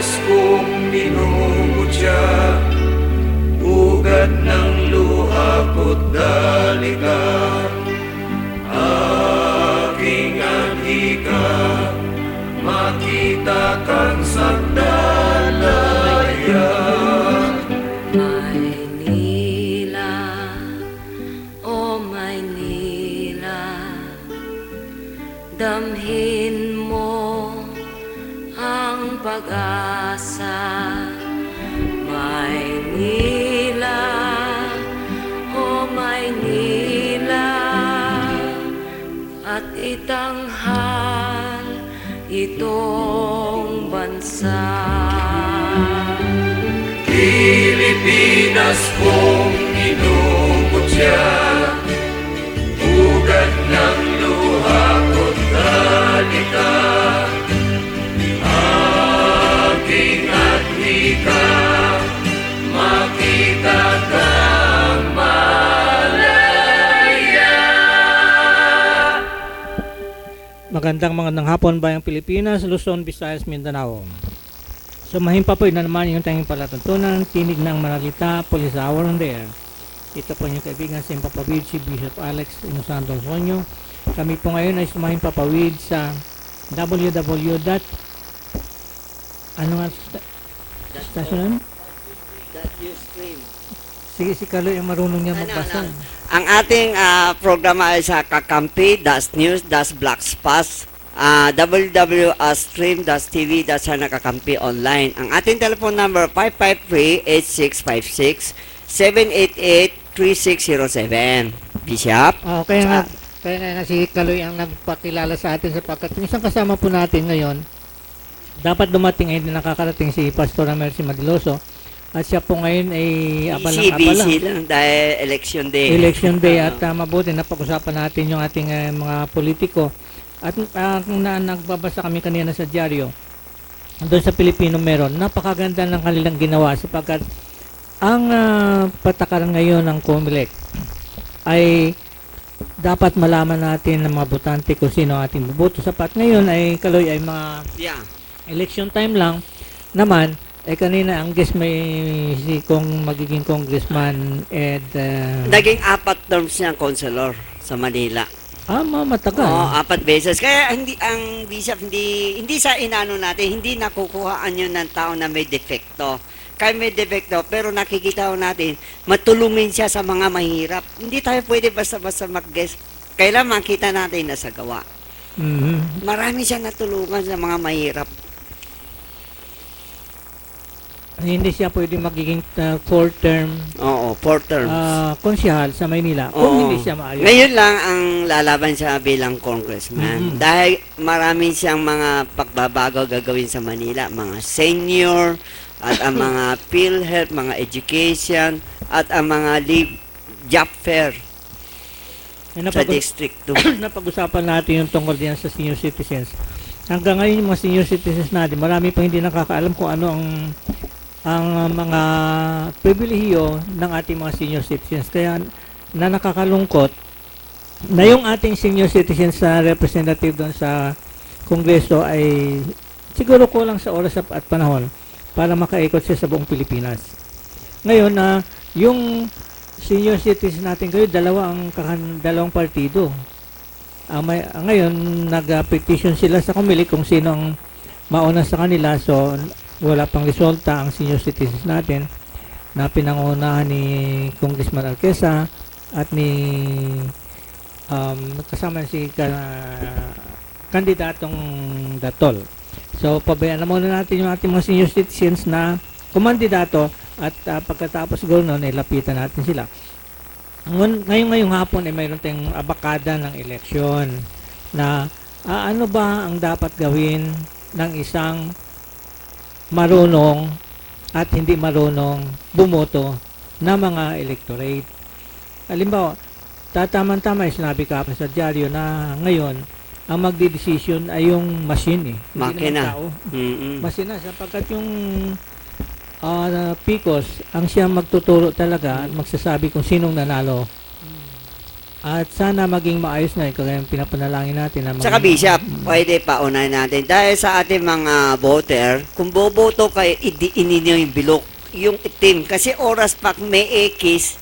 Pilipinas kong minumutya, ugat ng luha ko't dalika, aking adhika, makita kang sandalaya. Maynila, o Maynila, damhin mo ang pag-asa. Maynila, o Maynila, at itanghal itong bansa. Pilipinas kong minumutya, ugat ng luha ko't dalika, aking adhika, makita kang malaya. Magandang hapon bayang Pilipinas, Luzon, Visayas, Mindanao. Sumahin pa po na naman yung tanging palatuntunan, tinig ng Manalita, Police Hour on the Air. Ito po yung kaibigan sa Impapawid, si Bishop Alex Inosanto Sonyo. Kami po ngayon ay sumahin papawid sa www. Ano nga stasyon? Sige, si Kaloy ang marunong niya magbasa. Ang ating programa ay sa kakampi.news.blogspot, www.stream.tv sa Nakakampi Online. Ang ating telephone number 553-8656-788-3607. Bishop? Kaya nga si Kaloy ang nagpakilala sa atin sapagkat yung isang kasama po natin ngayon, dapat dumating ay nakakarating si Pastor Mercy Madiloso. At siya po ngayon ay busy lang dahil election day. Election day at mabuti na pag-usapan natin yung ating mga politiko. At kung nagbabasa kami kanina sa dyaryo, doon sa Pilipino meron, napakaganda ng kanilang ginawa sapagkat ang patakaran ngayon ng COMELEC ay dapat malaman natin ng mga botante kung sino ang ating boboto. Sapat ngayon ay Kaloy ay mga election time lang naman. Kanina ang guest may si kung magiging congressman at naging 4 terms niyang councilor sa Manila. Matagal. Oo, 4 beses. Kaya hindi ang bishop hindi sa inano natin, hindi nakukuhaan yun ng tao na may defekto. Kaya may defekto, pero nakikita natin, matulungin siya sa mga mahirap. Hindi tayo pwede basta-basta mag-guest. Kailan makita natin na sa gawa. Marami siya natulungan sa mga mahirap. Hindi siya pwede magiging 4 term. Oo, 4 terms. Konsyahal sa Maynila. Kung hindi siya maayos. Ngayon lang ang lalaban siya bilang congressman. Dahil marami siyang mga pagbabago gagawin sa Manila. Mga senior, at ang mga PhilHealth, mga education, at ang mga job fair sa District 2. Napag-usapan natin yung tungkol diyan sa senior citizens. Hanggang ngayon yung mga senior citizens natin, marami pa hindi nakakaalam kung ano ang mga pribilehiyo ng ating mga senior citizens. Kaya na nakakalungkot na yung ating senior citizens sa representative doon sa Kongreso ay siguro kulang sa oras at panahon para makaikot siya sa buong Pilipinas. Ngayon yung senior citizens natin kayo, dalawang partido. Ngayon nag-petition sila sa COMELEC kung sino ang mauna sa kanila. So wala pang resulta ang senior citizens natin na pinangunahan ni Congressman Alquesa at ni kasama si kandidatong Datol. So pabayaan na muna natin yung ating mga senior citizens na kumandidato at pagkatapos siguro noon lapitan natin sila. Ngayong hapon ay mayroon tayong abakada ng eleksyon na ano ba ang dapat gawin ng isang marunong at hindi marunong bumoto na mga electorate. Halimbawa, tataman-tama yung sinabi ka sa dyaryo na ngayon ang magdidesisyon ay yung machine Makina. Masina sapagkat yung PCOS ang siyang magtuturo talaga at magsasabi kung sinong nanalo At sana maging maayos na ito, kaya pinapanalangin natin na Saka Bishop, pwede pa unahin natin. Dahil sa ating mga voter, kung boboto kayo, idiin ninyo yung bilog, yung itim. Kasi oras pag may X,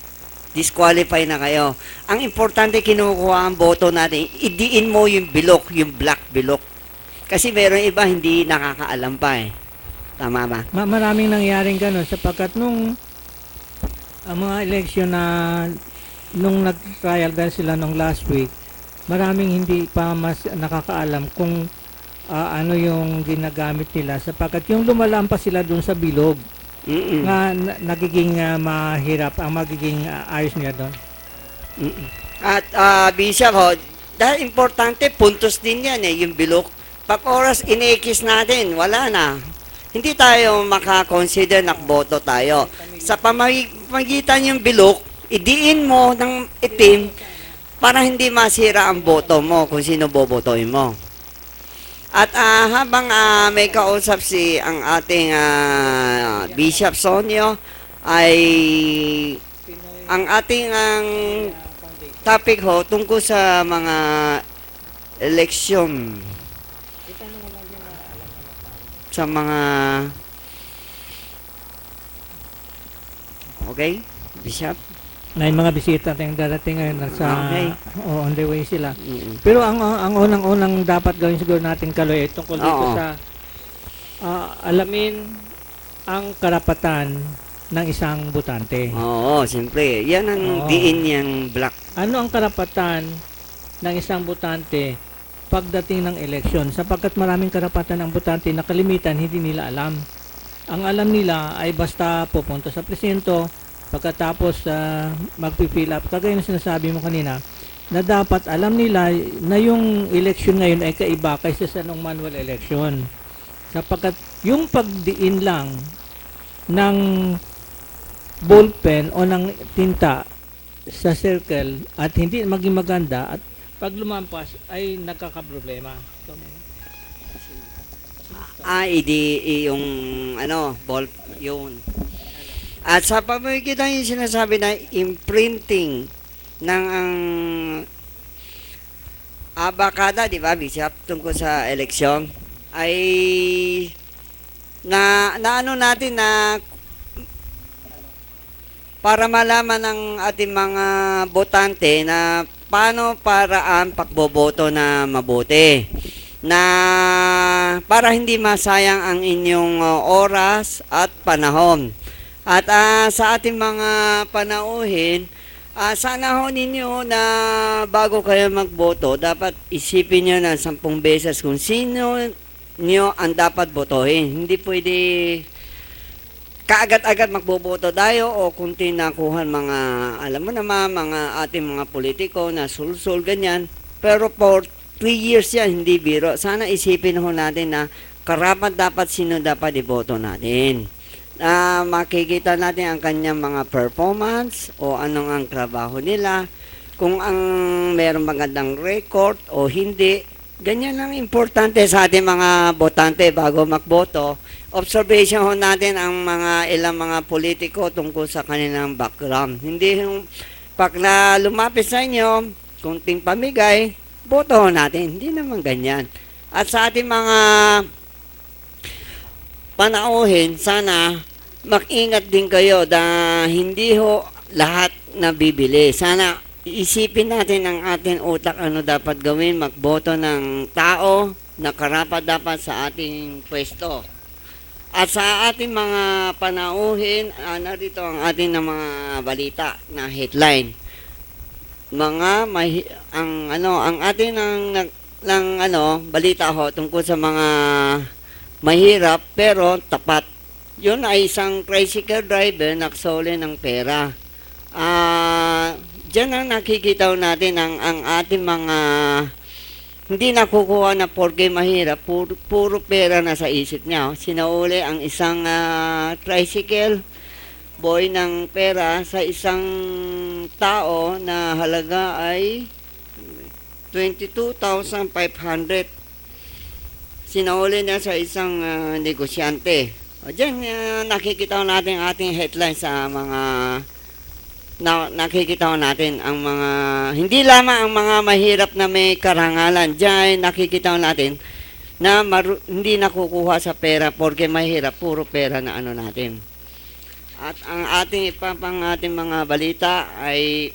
disqualify na kayo. Ang importante kinukuha ang boto natin, idiin mo yung bilog, yung black bilog. Kasi meron iba hindi nakakaalam pa eh. Tama ba? Maraming nangyaring gano'n sapagkat nung ang mga eleksyon na nung nag-trial dahil sila nung last week, maraming hindi pa mas nakakaalam kung ano yung ginagamit nila sapagkat yung lumalampas sila dun sa bilog nga nagiging mahirap ang magiging ayos niya doon. At Bishop, dahil importante, puntos din yan eh, yung bilog. Pag oras inekis natin, wala na. Hindi tayo makakonsider na boto tayo. Sa pamagitan yung bilog, idiin mo ng itim para hindi masira ang boto mo kung sino bobotohin mo. At habang may kausap ang ating Bishop Sonio, ay ang ating topic tungkol sa mga eleksyon. Sa mga... Okay, Bishop? May mga bisita tayong darating ngayon sa on the way sila. Mm-mm. Pero ang unang dapat gawin siguro natin Kaloy ay tungkol dito Oo. sa alamin ang karapatan ng isang botante. Oo, siyempre. Yan ang Oo. diin yung black. Ano ang karapatan ng isang botante pagdating ng eleksyon? Sapagkat maraming karapatan ng botante na kalimitan hindi nila alam. Ang alam nila ay basta pupunta sa presinto, pagkatapos magpi-fill up, kagaya ng sinasabi mo kanina, na dapat alam nila na yung election ngayon ay kaiba kaysa sa nung manual election. Sapagkat yung pagdiin lang ng ballpen o ng tinta sa circle at hindi maging maganda at pag lumampas ay nagkakaproblema. Yung ball, yun. At sa pamamagitan yung sinasabi na imprinting ng ang abakada, di ba, Bishop, tungkol sa eleksyon, ay ano natin na para malaman ng ating mga botante na paano paraan pagboboto na mabuti. Na para hindi masayang ang inyong oras at panahon. At sa ating mga panauhin, sana ho ninyo na bago kayo magboto, dapat isipin nyo na 10 beses kung sino nyo ang dapat botohin. Hindi pwede kaagad-agad magboboto tayo o kung tinakuhan mga, alam mo naman, mga ating mga politiko na sul-sul, ganyan. Pero for 3 years yan, hindi biro. Sana isipin ho natin na karapat dapat sino dapat iboto natin. Makikita natin ang kanyang mga performance o anong ang trabaho nila, kung ang mayroong magandang record o hindi. Ganyan ang importante sa ating mga botante bago magboto. Observation ho natin ang ilang mga politiko tungkol sa kanilang background. Hindi yung pag na lumapit sa inyo, kunting pamigay, boto ho natin. Hindi naman ganyan. At sa ating mga panauhin, sana mag-ingat din kayo na hindi ho lahat na bibili. Sana isipin natin ang ating utak ano dapat gawin, magboto ng tao na karapat dapat sa ating pwesto. At sa ating mga panauhin, narito ang ating mga balita na headline. Ang ating balita ho tungkol sa mga mahirap pero tapat. Yun ay isang tricycle driver nagsole ng pera. Diyan ang nakikita natin ang ating mga hindi nakukuha na porke mahirap, puro pera na sa isip niya. Sinauli ang isang tricycle boy ng pera sa isang tao na halaga ay 22,500. Sinauli niya sa isang negosyante. Diyan nakikita natin ating headline sa mga nakikita ko natin ang mga, hindi lamang ang mga mahirap na may karangalan, diyan nakikita ko natin na hindi nakukuha sa pera porque mahirap, puro pera na ano natin. At ang ating ipapang ating mga balita ay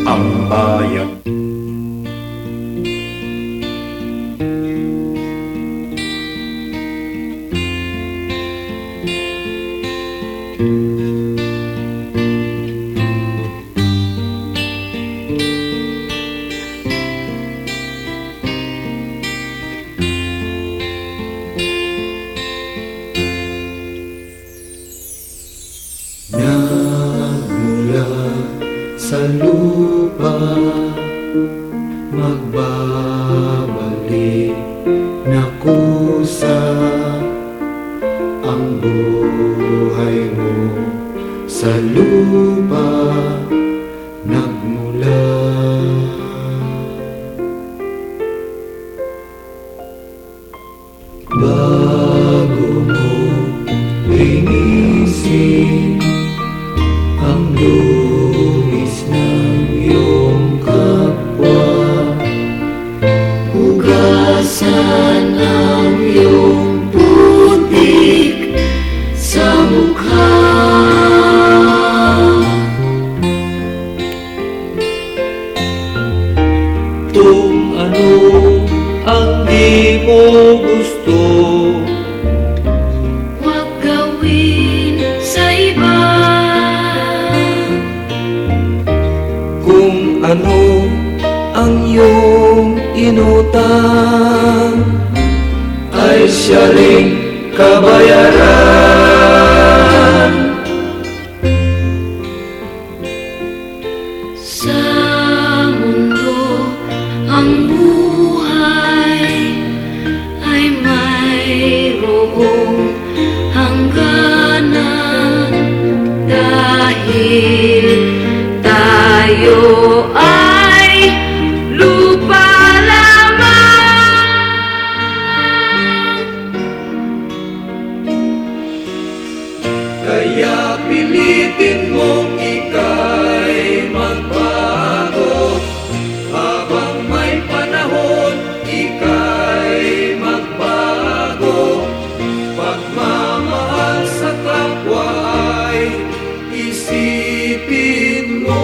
ang bayan. Nagmula sa lupa, magbabalik na kusa ang buhay mo sa lupa nagmula. Bago mo linisin ang lunis ng iyong kapwa, hugasan ang iyong putik sa mukha. Kung ano ang di mo gusto, Huwag gawin sa iba. kung ano ang iyong inutang, ay siya ring kabayaran. Sa mundo ang buhay ay mayroong hangganan dahil tayo ay lupa lamang. Kaya pilitin mong ika'y magbago, habang may panahon ika'y magbago. Pagmamahal sa kapwa ay isipin mo.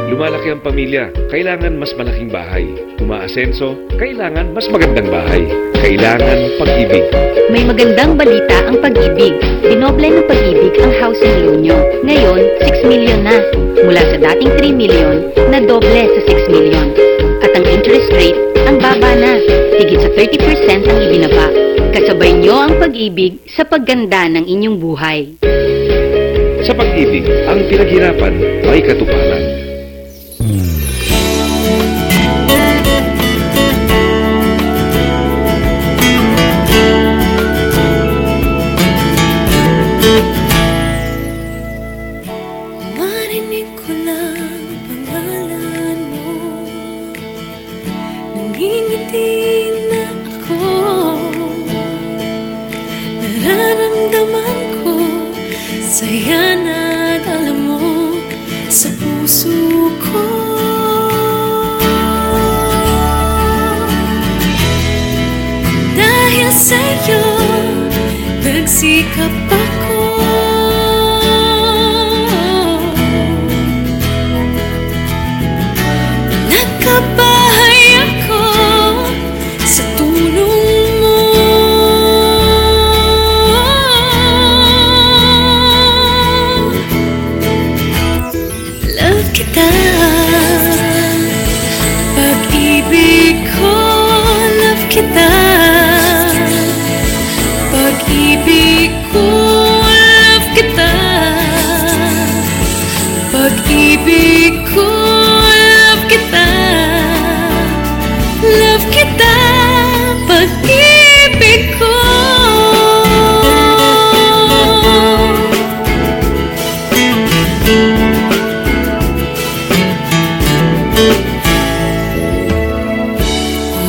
Lumalaki ang pamilya, kailangan mas malaking bahay. Umaasenso, kailangan mas magandang bahay. Kailangan pag-ibig. May magandang balita ang Pag-ibig. Dinoble ng Pag-ibig ang housing loan nyo. Ngayon, 6 million na. Mula sa dating 3 million, na doble sa 6 million. At ang interest rate, ang baba na. Higit sa 30% ang ibinaba. Kasabay nyo ang pag-ibig sa pagganda ng inyong buhay. Sa pag-ibig, ang pinaghirapan may katuparan. Marinig ko lang pangalan mo, nangingiti na ako. Nararamdaman ko saya na dala mo sa puso ko. Dahil sa'yo nagsikap ako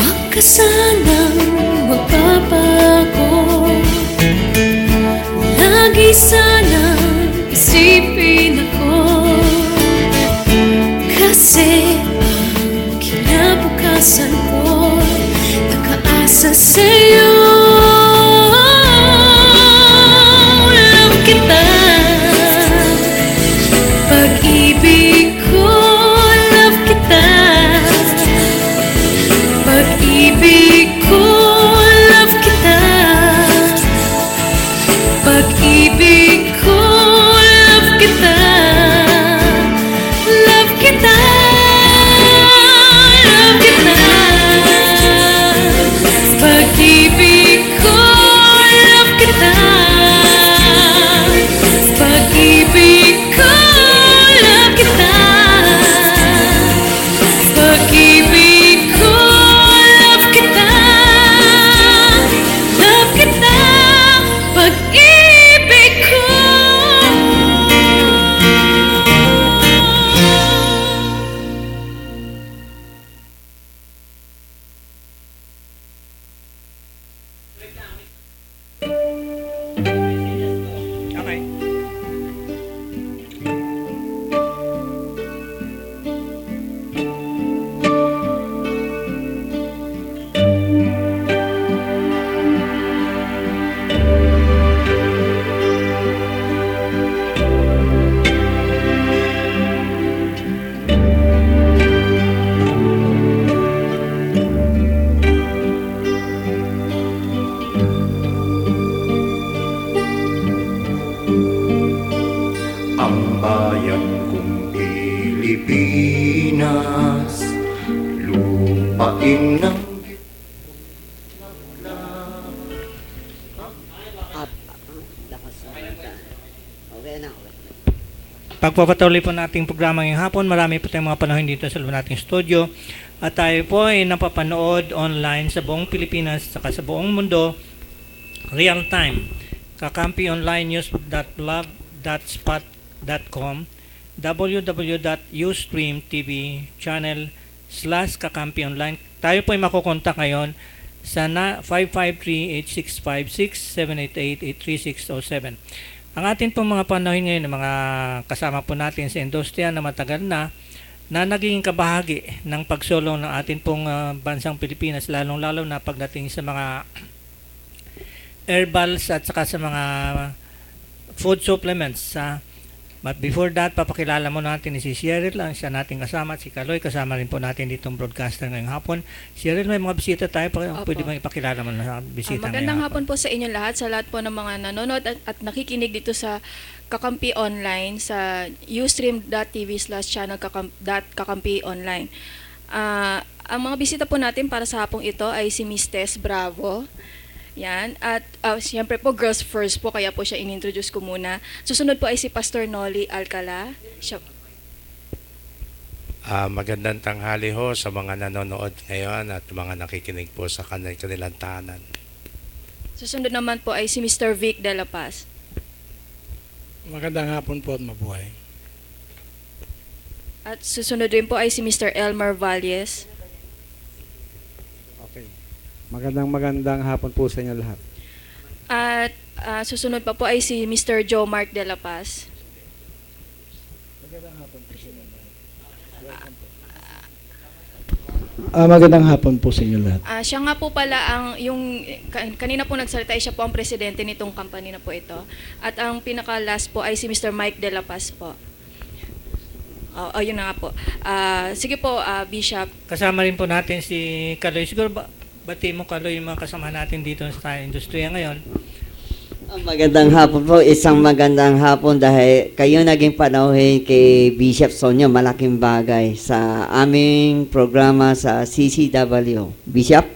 Huwag ka sanang magbabago. Lagi sanang isipin ako. Kasi ang kinabukasan ko'y nakaasa sa'yo. Love kita, pag-ibig ko. Love kita, pag-ibig ko. Love kita, pag-ibig ko. Love kita, love kita, love kita, pag-ibig ko. Love kita, pag-ibig ko. Love kita, pag-ibig ko. Love kita, love kita, pag-ibig ko. Okay. Ang bayan kong Pilipinas, lupain ng Okay na, okay. Pagpapatuloy po nating programa ngayong hapon, marami po tayong mga panahon dito sa loob nating studio. At tayo po ay napapanood online sa buong Pilipinas at sa buong mundo, real time. kakampionnlinenews.blog.spot.com, www.ustreamtv.channel/kakampionline. Tayo po ay makukontak ngayon sa 553-865-6788-83607. Ang atin pong mga panahon ngayon, mga kasama po natin sa industriya na matagal na naging kabahagi ng pagsulong ng atin pong bansang Pilipinas, lalong-lalo na pagdating sa mga herbals at saka sa mga food supplements. But before that, papakilala mo natin si Cheryl, ang siya nating kasama, at si Kaloy, kasama rin po natin ditong broadcaster ngayong hapon. Cheryl, may mga bisita tayo, pwede bang ipakilala mo na bisita ngayong Magandang hapon po sa inyo lahat, sa lahat po ng mga nanonood at nakikinig dito sa Kakampi Online, sa ustream.tv/channel.kakampi online. Ang mga bisita po natin para sa hapong ito ay si Miss Tess Bravo. Yan. At siyempre po, girls first po, kaya po siya inintroduce ko muna. Susunod po ay si Pastor Noli Alcala. Siya, Magandang tanghali ho sa mga nanonood ngayon at mga nakikinig po sa kanilang tahanan. susunod naman po ay si Mr. Vic De La Paz. Magandang hapon po at mabuhay. At susunod rin po ay si Mr. Elmer Valles. Okay. Magandang hapon po sa inyo lahat. At susunod pa po ay si Mr. Joe Mark De La Paz. Magandang hapon po sa inyo lahat. Siya nga po pala kanina po nagsalita, siya po ang presidente nitong company na po ito. At ang pinaka-last po ay si Mr. Mike De La Paz po. Yun na nga po. Sige po, Bishop. Kasama rin po natin si Kaloy. Siguro bati mo, Kaloy, yung mga kasama natin dito sa industriya ngayon. Magandang hapon po, isang magandang hapon dahil kayo naging panauhin kay Bishop Sonyo, malaking bagay sa aming programa sa CCW. Bishop?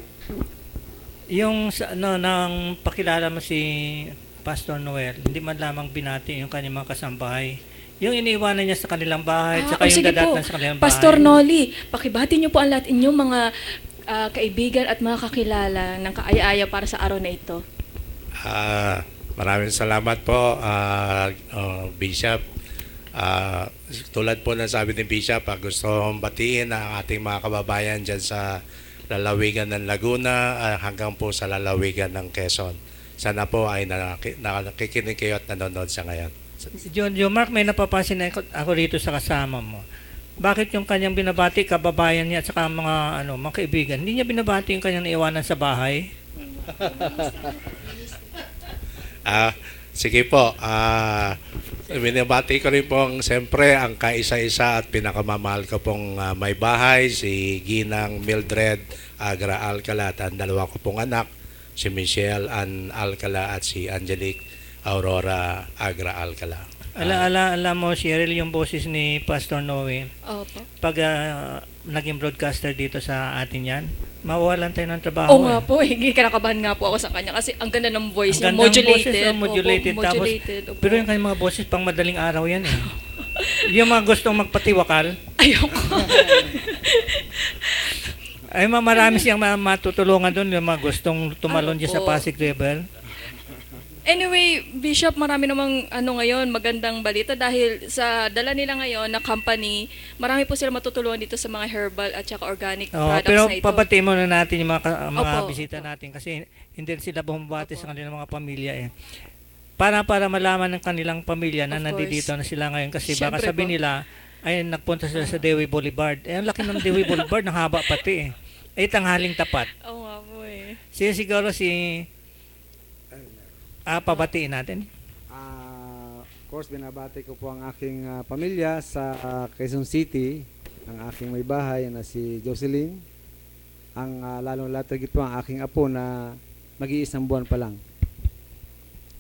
Yung nang pakilala mo si Pastor Noel, hindi man lamang binati yung kanyang mga kasambahay. Yung iniiwanan niya sa kanilang bahay, at saka yung dadatnan sa kanilang bahay. Pastor Noli, pakibati niyo po ang lahat inyong mga kaibigan at mga kakilala ng kaaya-aya para sa araw na ito. Maraming salamat po, Bishop. Tulad po ng sabi ni Bishop, gusto kong batiin ang ating mga kababayan dyan sa lalawigan ng Laguna hanggang po sa lalawigan ng Quezon. Sana po ay nakikinig kayo at nanonood sa ngayon. John Mark, may napapansin ako dito sa kasama mo. Bakit yung kanyang binabati, kababayan niya at saka mga kaibigan, hindi niya binabati yung kanyang iwanan sa bahay? Sige po. Binabati ko rin pong siyempre ang kaisa-isa at pinakamamahal ko pong may bahay, si Ginang Mildred Agra Alcala at ang dalawa ko pong anak, si Michelle Ann Alcala at si Angelique Aurora Agra Alcala. Alam mo, Cheryl, yung boses ni Pastor Noe, Opo. pag naging broadcaster dito sa atin yan, mawawalan tayo ng trabaho. Oo nga po, kinakabahan nga po ako sa kanya kasi ang ganda ng voice niya, Ang ganda ng modulated. boses, modulated. Opo, Tapos, modulated. Opo. pero yung kanyang mga boses, pang madaling araw yan eh. Yung mga gustong magpatiwakal, Ayoko. ay marami siyang matutulungan doon, yung mga gustong tumalon dyan sa Opo. Pasig River. Anyway, Bishop, marami namang ngayon, magandang balita dahil sa dala nila ngayon na company, marami po sila matutulungan dito sa mga herbal at saka organic products Pero na ito. pabati muna natin yung mga Opo. bisita natin kasi hindi sila bumabati sa kanilang mga pamilya eh. Para malaman ng kanilang pamilya na Of nandito course. na sila ngayon kasi baka Siyempre sabihin po. nila ay nagpunta sila sa Dewey Boulevard. Ang laki ng Dewey Boulevard, ang haba pati eh. Ay tanghaling tapat. Oo nga po eh. Siguro pabatiin natin. Of course, binabati ko po ang aking pamilya sa Quezon City, ang aking may bahay na si Jocelyn, ang lalong latagit po ang aking apo na mag-iisang buwan pa lang.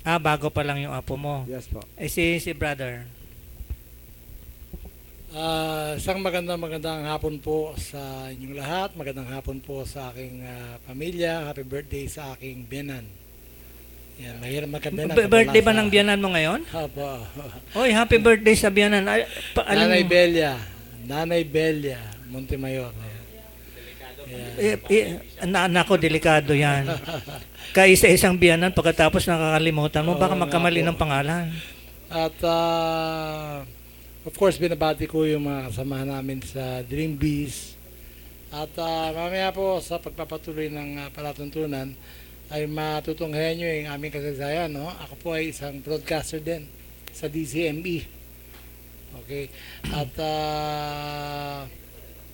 Bago pa lang yung apo mo. Yes po. Si brother. Isang magandang hapon po sa inyong lahat. Magandang hapon po sa aking pamilya. Happy birthday sa aking biyanan. Yan, mahirap magkabiyanan. Birthday ba ng biyanan mo ngayon? Opo. Oy, happy birthday sa biyanan. Nanay Belia, Montemayor. Nako, delikado yan. Kaisa-isang biyanan pagkatapos nakakalimutan mo, baka magkamali ng pangalan. At of course, binabati ko yung mga kasamahan namin sa Dream Bees. At mamaya po sa pagpapatuloy ng palatuntunan, ay matutunghayan nyo yung aming kasaysayan, no? Ako po ay isang broadcaster din sa DCME. Okay. At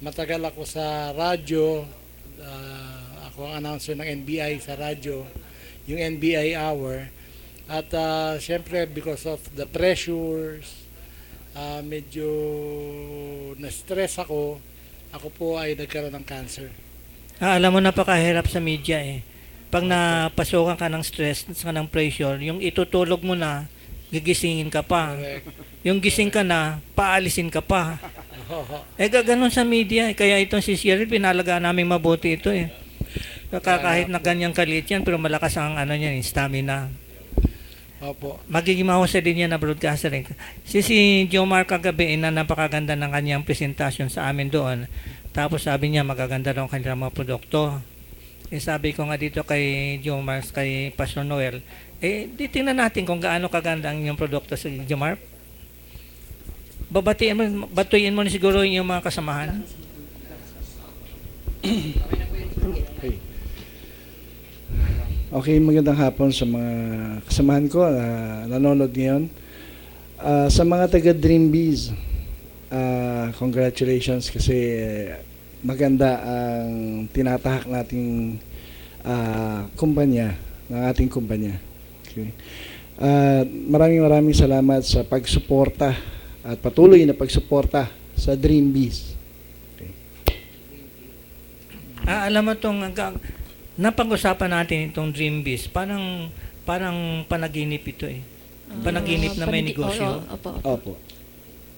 matagal ako sa radyo. Ako ang announcer ng NBI sa radyo, yung NBI Hour. At syempre, because of the pressures, medyo na-stress ako po ay nagkaroon ng cancer. Alam mo, napakahirap sa media eh. Pag napasukan ka ng stress, ng pressure, yung itutulog mo na, gigisingin ka pa. Correct. Yung gising ka na, paalisin ka pa. Gano'n sa media. Kaya itong si Cheryl, pinalagaan namin mabuti ito eh. Kahit na ganyang kaliit yan, pero malakas ang stamina. Opo. Magiging mahusay din yan na broadcaster eh. Si Jomar kagabi na napakaganda ng kanyang presentasyon sa amin doon. Tapos sabi niya magaganda daw ang kanilang mga produkto. Sabi ko nga dito kay Jomar, kay Pastor Noel, tingnan natin kung gaano kaganda ang inyong produkto sa Jomar. Batuin mo na siguro yung mga kasamahan. Okay, magandang hapon sa mga kasamahan ko na nanonood ngayon. Sa mga taga Dream Bees, congratulations kasi maganda ang tinatahak nating kumpanya, ng ating kumpanya. Okay. Maraming salamat sa pagsuporta at patuloy na pagsuporta sa Dream Bees. Okay. Alam mo napag-usapan natin itong Dream Bees, parang panaginip ito eh. Panaginip na may negosyo. Opo.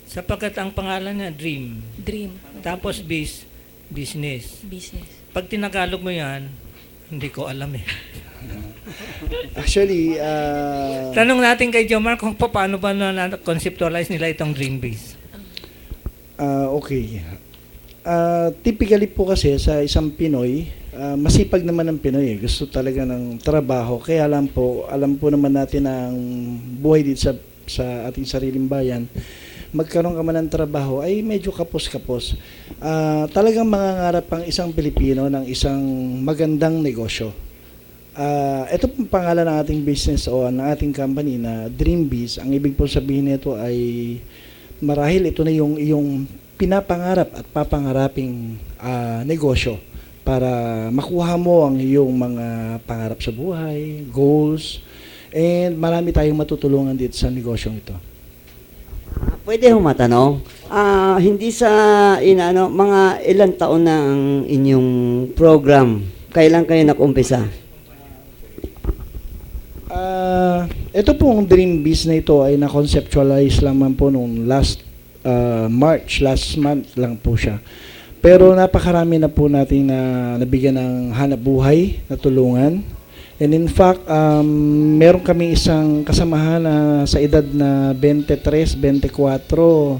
Sapagkat ang pangalan niya Dream. Tapos Bees, business. Pag tinagalog mo yan, hindi ko alam eh. Actually, tanong natin kay Jomar kung paano ba na-conceptualize nila itong Dream Bees. Okay. Typically po kasi sa isang Pinoy, masipag naman ang Pinoy. Gusto talaga ng trabaho. Kaya alam po naman natin ang buhay dito sa ating sariling bayan. magkaroon ka man ng trabaho, ay medyo kapos-kapos. Talagang mangangarap ang isang Pilipino ng isang magandang negosyo. Ito pong pangalan ng ating business o ng ating company na Dreambiz. Ang ibig po sabihin nito ay marahil ito na yung iyong pinapangarap at papangaraping negosyo para makuha mo ang iyong mga pangarap sa buhay, goals, and marami tayong matutulungan dito sa negosyong ito. Pwede ho matanong, hindi sa mga ilang taon na ang inyong program? Kailan kayo nag-umpisa? Ito pong Dreambiz na ito ay na-conceptualize lamang po noong last month lang po siya. Pero napakarami na po natin na nabigyan ng hanap buhay na tulungan. And in fact, meron kami isang kasamahan na sa edad na 23, 24,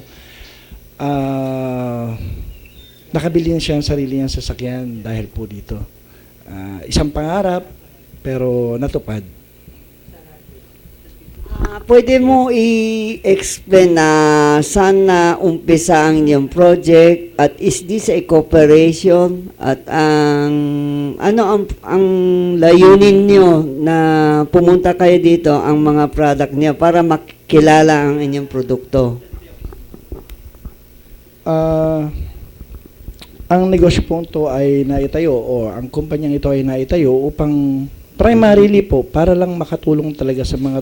nakabili na siya ng sarili niyang sasakyan dahil po dito. Isang pangarap, pero natupad. Pwede mo i-explain na saan na umpisa ang inyong project at is this a cooperation at ang layunin nyo na pumunta kayo dito ang mga product niyo para makilala ang inyong produkto? Ang negosyo po ito ay naitayo o ang kumpanyang ito ay naitayo upang primarily po para lang makatulong talaga sa mga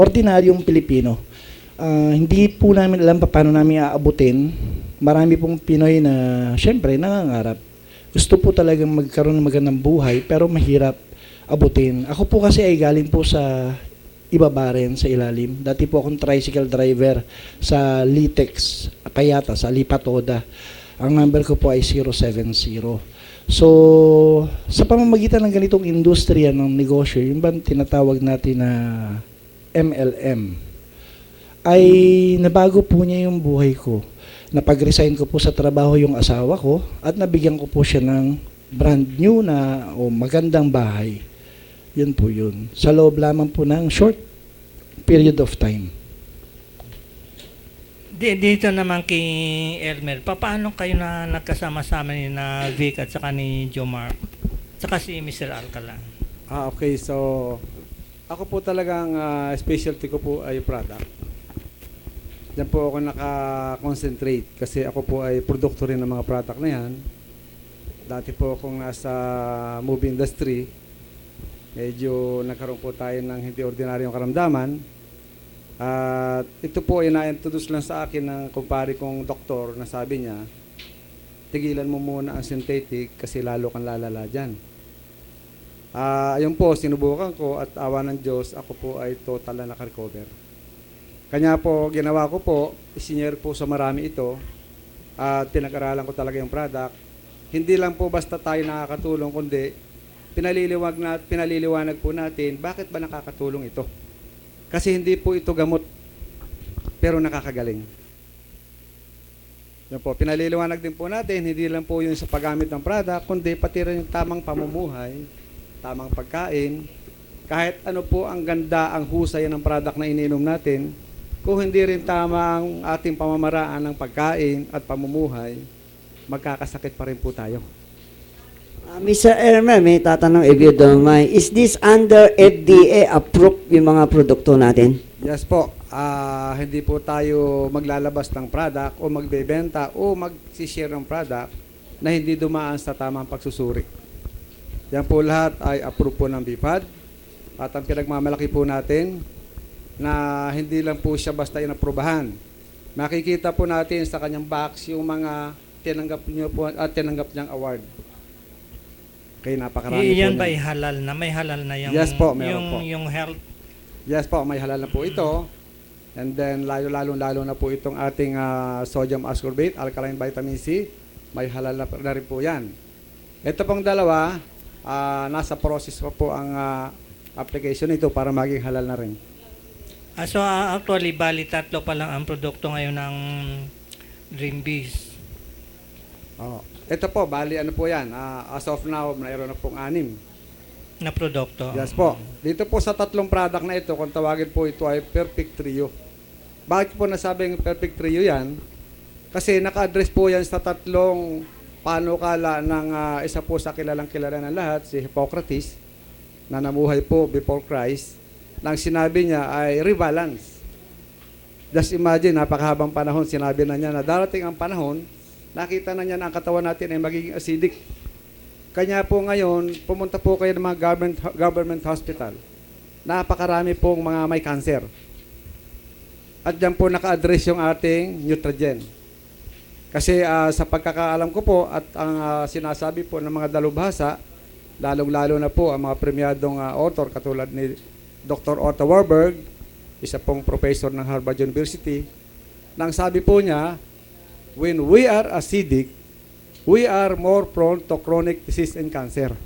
ordinaryong Pilipino. Hindi po namin alam paano namin aabutin. Marami pong Pinoy na syempre nangangarap. Gusto po talagang magkaroon ng magandang buhay pero mahirap abutin. Ako po kasi ay galing po sa ibaba rin, sa ilalim. Dati po akong tricycle driver sa Litex, Payata, sa Lipatoda. Ang number ko po ay 070. So, sa pamamagitan ng ganitong industriya ng negosyo, yung ba tinatawag natin na MLM, ay nabago po niya yung buhay ko. Napag-resign ko po sa trabaho yung asawa ko at nabigyan ko po siya ng brand new na o magandang bahay. Yun po yun. Sa loob lamang po ng short period of time. Dito naman kay Elmer, paano kayo na nagkasama-sama ni na Vic at saka ni Jomar? Saka si Mr. Alcala. Okay. So, ako po talagang specialty ko po ay product. Diyan po ako naka-concentrate kasi ako po ay produkto rin ng mga product na yan. Dati po akong nasa movie industry. Medyo nagkaroon po tayo ng hindi ordinaryong karamdaman. At ito po ay na-introduce lang sa akin ng kumpare kong doktor na sabi niya, tigilan mo muna ang synthetic kasi lalo kang lalala dyan. Ayun po, sinubukan ko at awa ng Diyos, ako po ay total na nakarecover. Kanya po, ginawa ko po, isinyer po sa marami ito at pinag-aralan ko talaga yung product. Hindi lang po basta tayo nakakatulong, kundi pinaliliwanag po natin bakit ba nakakatulong ito. Kasi hindi po ito gamot, pero nakakagaling. Yan po, pinaliliwanag din po natin, hindi lang po yun sa paggamit ng product, kundi pati rin yung tamang pamumuhay, tamang pagkain, kahit ano po ang ganda, ang husay ng product na iniinom natin, kung hindi rin tama ang ating pamamaraan ng pagkain at pamumuhay, magkakasakit pa rin po tayo. Mr. Elmer, may tatanong if you don't mind. Is this under FDA approved yung mga produkto natin? Yes po. Hindi po tayo maglalabas ng product o magbebenta o mag-share ng product na hindi dumaan sa tamang pagsusuri. Yan po lahat ay approve po ng BIPAD at ang pinagmamalaki po natin na hindi lang po siya basta inaprubahan. Makikita po natin sa kanyang box yung mga tinanggap niyo po at tinanggap niyang award. Kaya napakarami po. Iyan ba halal na? May halal na yung, yes po, meron po. Yung health? Yes po, may halal na po ito. And then lalo na po itong ating sodium ascorbate, alkaline vitamin C, may halal na rin po yan. Ito pong dalawa, nasa process pa po ang application nito para maging halal na rin. So actually, bali tatlo pa lang ang produkto ngayon ng Dreambiz. Ito po, bali ano po yan, as of now, mayroon na pong 6 na produkto. Yes po. Dito po sa tatlong product na ito, kung tawagin po ito ay perfect trio. Bakit po nasabing perfect trio yan? Kasi naka-address po yan sa tatlong panukala ng isa po sa kilalang kilala ng lahat, si Hippocrates, na namuhay po before Christ. Nang sinabi niya ay rebalance. Just imagine, napakahabang panahon, sinabi na niya na darating ang panahon, nakita na niya na ang katawan natin ay magiging acidic. Kanya po ngayon, pumunta po kayo ng mga government hospital. Napakarami pong mga may cancer. At diyan po naka-address yung ating Nutrigen. Kasi sa pagkakaalam ko po at ang sinasabi po ng mga dalubhasa, lalong-lalo na po ang mga premyadong author katulad ni Dr. Otto Warburg, isa pong professor ng Harvard University, nang sabi po niya, when we are acidic, we are more prone to chronic disease and cancer.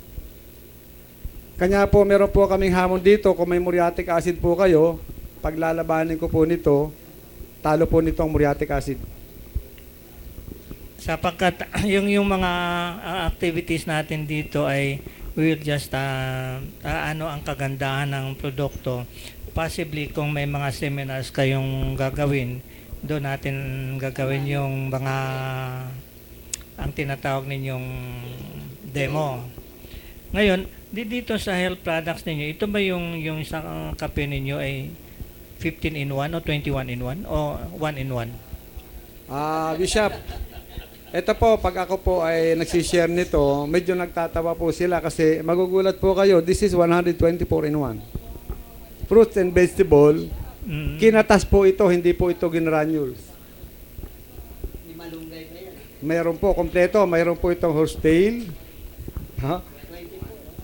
Kanya po, meron po kaming hamon dito, kung may muriatic acid po kayo, paglalabanin ko po nito, talo po nito ang muriatic acid. Sapagkat yung mga activities natin dito ay will just ano ang kagandahan ng produkto. Possibly kung may mga seminars kayong gagawin, doon natin gagawin yung mga ang tinatawag ninyong demo. Ngayon, dito sa health products ninyo, ito ba yung isang kape ninyo ay 15 in 1 o 21 in 1 o 1 in 1? Bishop, ito po, pag ako po ay nagsishare nito, medyo nagtatawa po sila kasi magugulat po kayo, this is 124 in 1. Fruits and vegetable, kinatas po ito, hindi po ito ginanules. Mayroon po, kompleto, mayroon po itong horsetail.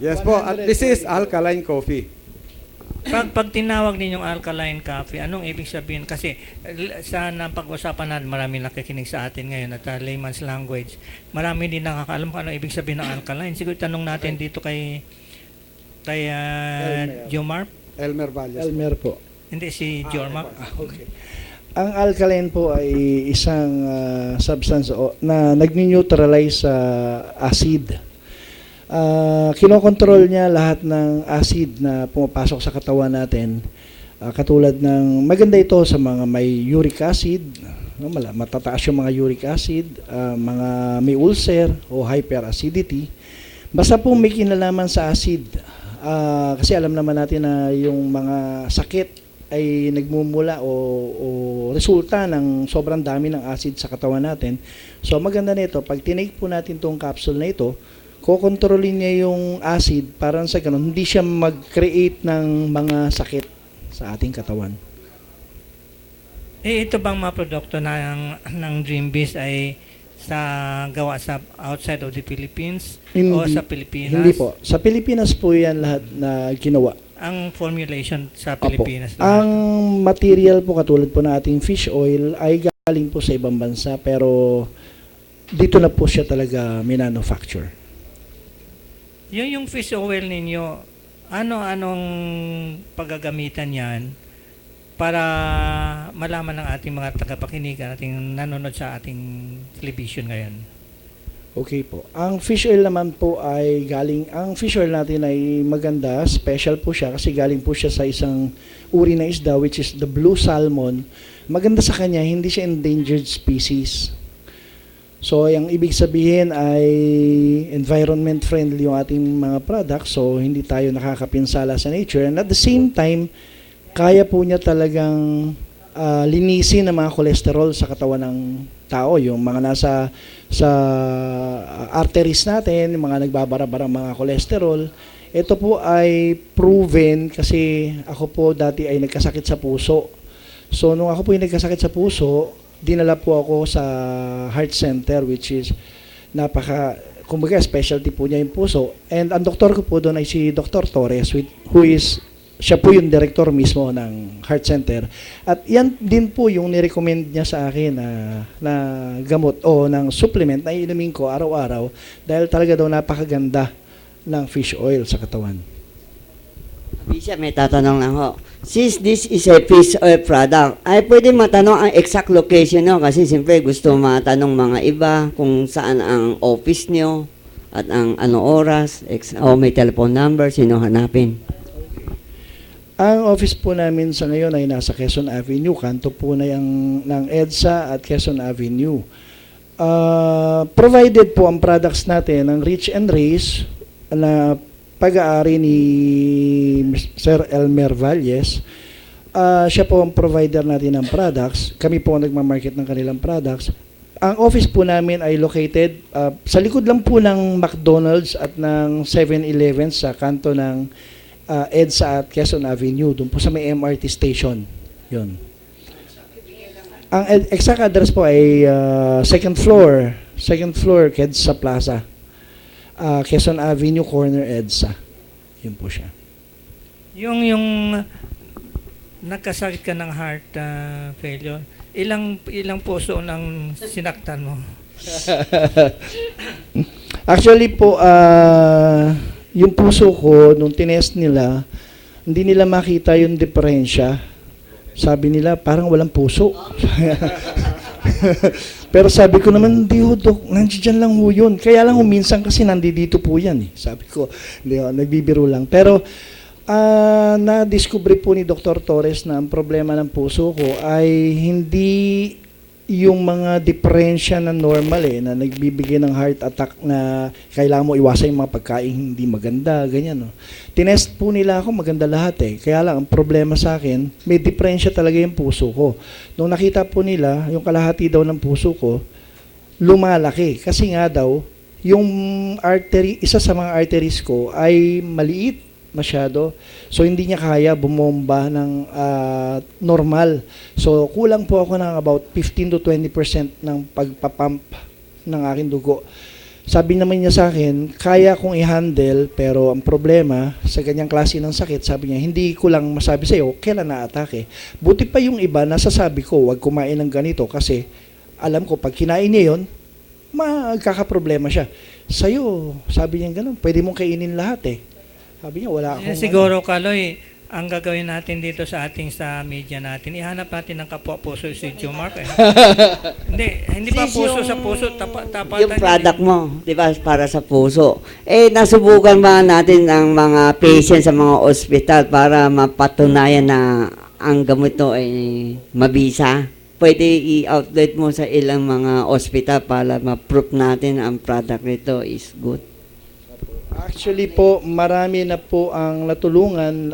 Yes po, at this is alkaline coffee. Pag tinawag ninyong alkaline coffee, anong ibig sabihin? Kasi sa napag-usapan natin, marami nakikinig sa atin ngayon at layman's language. Marami din nakakaalam kung anong ibig sabihin ng alkaline. Siguro tanong natin dito kay Jomar. Elmer Valles. Elmer po. Hindi, si Jomar. Okay. Ang alkaline po ay isang substance na nag-neutralize sa acid. Kinokontrol niya lahat ng acid na pumapasok sa katawan natin. Katulad ng, maganda ito sa mga may uric acid, matataas yung mga uric acid, mga may ulcer o hyperacidity. Basta po may kinalaman sa acid. Kasi alam naman natin na yung mga sakit ay nagmumula o resulta ng sobrang dami ng acid sa katawan natin. So maganda nito, pag tinake po natin itong capsule na ito, kokontrolin niya yung acid para sa ganun, hindi siya mag-create ng mga sakit sa ating katawan. Ito bang mga produkto ng Dreambiz ay gawa sa outside of the Philippines o sa Pilipinas? Hindi po. Sa Pilipinas po yan lahat na ginawa. Ang formulation sa Pilipinas? Ang material po katulad po na ating fish oil ay galing po sa ibang bansa pero dito na po siya talaga minanufacture. Yung fish oil ninyo, anong paggagamitan yan para malaman ng ating mga tagapakinig, ating nanonood sa ating television ngayon? Okay po. Ang fish oil naman po ay ang fish oil natin ay maganda, special po siya kasi galing po siya sa isang uri na isda which is the blue salmon. Maganda sa kanya, hindi siya endangered species. So, yung ibig sabihin ay environment friendly yung ating mga products. So, hindi tayo nakakapinsala sa nature. And at the same time, kaya po niya talagang linisin ang mga cholesterol sa katawan ng tao. Yung mga nasa sa arteries natin, yung mga nagbabara-bara mga cholesterol. Ito po ay proven kasi ako po dati ay nagkasakit sa puso. So, nung ako po ay nagkasakit sa puso, dinala po ako sa heart center which is kumbaga specialty po niya yung puso. And ang doktor ko po doon ay si Dr. Torres siya po yung director mismo ng heart center. At yan din po yung nirecommend niya sa akin na gamot o ng supplement na inumin ko araw-araw dahil talaga daw napakaganda ng fish oil sa katawan. Bishop, may tatanong lang ho. Since this is a fish oil product, ay pwede matanong ang exact location nyo kasi siyempre gusto matanong mga iba kung saan ang office nyo at ang ano oras, o may telephone number, sino hanapin. Ang office po namin sa ngayon ay nasa Quezon Avenue, kanto po na yung ng EDSA at Quezon Avenue. Provided po ang products natin ng Rich and Race na pag-aari ni Sir Elmer Valles. Siya po ang provider natin ng products. Kami po ang nagmamarket ng kanilang products. Ang office po namin ay located sa likod lang po ng McDonald's at ng 7-Eleven sa kanto ng EDSA at Quezon Avenue, doon po sa may MRT station. Yun. Ang exact address po ay second floor, EDSA Plaza. Quezon Avenue, corner EDSA. Yun po siya. Yung nagkasakit ka ng heart failure, ilang puso ang sinaktan mo? Actually po, yung puso ko, nung tinest nila, hindi nila makita yung diferensya. Sabi nila, parang walang puso. Pero sabi ko naman, hindi ho, Dok, nandiyan lang ho yun. Kaya lang minsan kasi nandito po yan. Sabi ko, hindi ho, nagbibiro lang. Pero, na-discover po ni Dr. Torres na ang problema ng puso ko ay hindi yung mga diferensya na normal na nagbibigay ng heart attack na kailangan mo iwasan yung mga pagkain hindi maganda, ganyan. No? Tinest po nila ako, maganda lahat Kaya lang, ang problema sa akin, may diferensya talaga yung puso ko. Nung nakita po nila, yung kalahati daw ng puso ko, lumalaki. Kasi nga daw, yung artery, isa sa mga arteries ko ay maliit masyado. So, hindi niya kaya bumomba ng normal. So, kulang po ako ng about 15 to 20% ng pagpapump ng aking dugo. Sabi naman niya sa akin, kaya kong i-handle, pero ang problema sa ganyang klase ng sakit, sabi niya, hindi ko lang masabi sa iyo kailan na-atake. Buti pa yung iba, nasasabi ko, huwag kumain ng ganito kasi alam ko, pag kinain niya yun, magkakaproblema siya. Sa'yo, sabi niya ganun, pwede mong kainin lahat Sabi niya, wala akong... Siguro, Kaloy, ang gagawin natin dito sa media natin, ihanap natin ng kapwa puso si Jomar. Hindi pa puso sa puso, tapatan. Yung product mo, di ba, para sa puso. Nasubukan ba natin ang mga patient sa mga ospital para mapatunayan na ang gamot to ay mabisa? Pwede i-outlet mo sa ilang mga ospital para ma-prove natin ang product nito is good. Actually po, marami na po ang natulungan.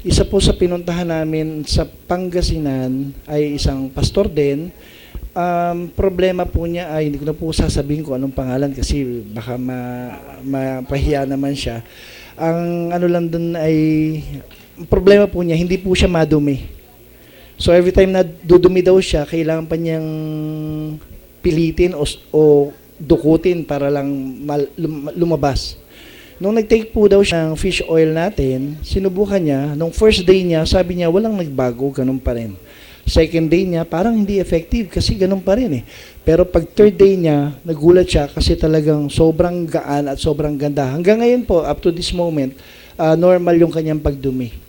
Isa po sa pinuntahan namin sa Pangasinan ay isang pastor din. Problema po niya ay, hindi ko na po sasabihin kung anong pangalan kasi baka mapahiya naman siya. Ang ano lang dun ay, problema po niya, hindi po siya madumi. So every time na dudumi daw siya, kailangan pa niyang pilitin o dukutin para lang lumabas. Nung nag-take po daw siya ng fish oil natin, sinubukan niya, nung first day niya, sabi niya walang nagbago, ganun pa rin. Second day niya, parang hindi effective kasi ganun pa rin Pero pag third day niya, nagulat siya kasi talagang sobrang gaan at sobrang ganda. Hanggang ngayon po, up to this moment, normal yung kanyang pagdumi.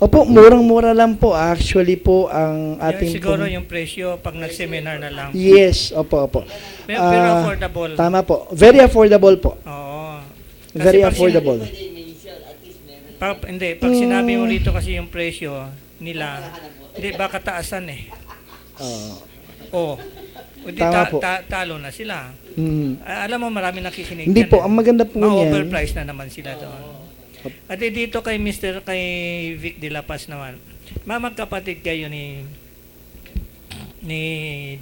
Opo, murang-mura lang po. Actually po, ang ating... Siguro yung presyo pag nag-seminar na lang. Yes, opo. Pero affordable. Tama po. Very affordable po. Oo. Very affordable. Pag sinabi mo rito kasi yung presyo nila, hindi baka taasan Tama po. Talo na sila. Mm. Alam mo, marami nakikinig. Hindi po, ang maganda po niyan. Ma-overprice na naman sila doon. At dito kay Vic de la Paz naman, magkapatid kayo ni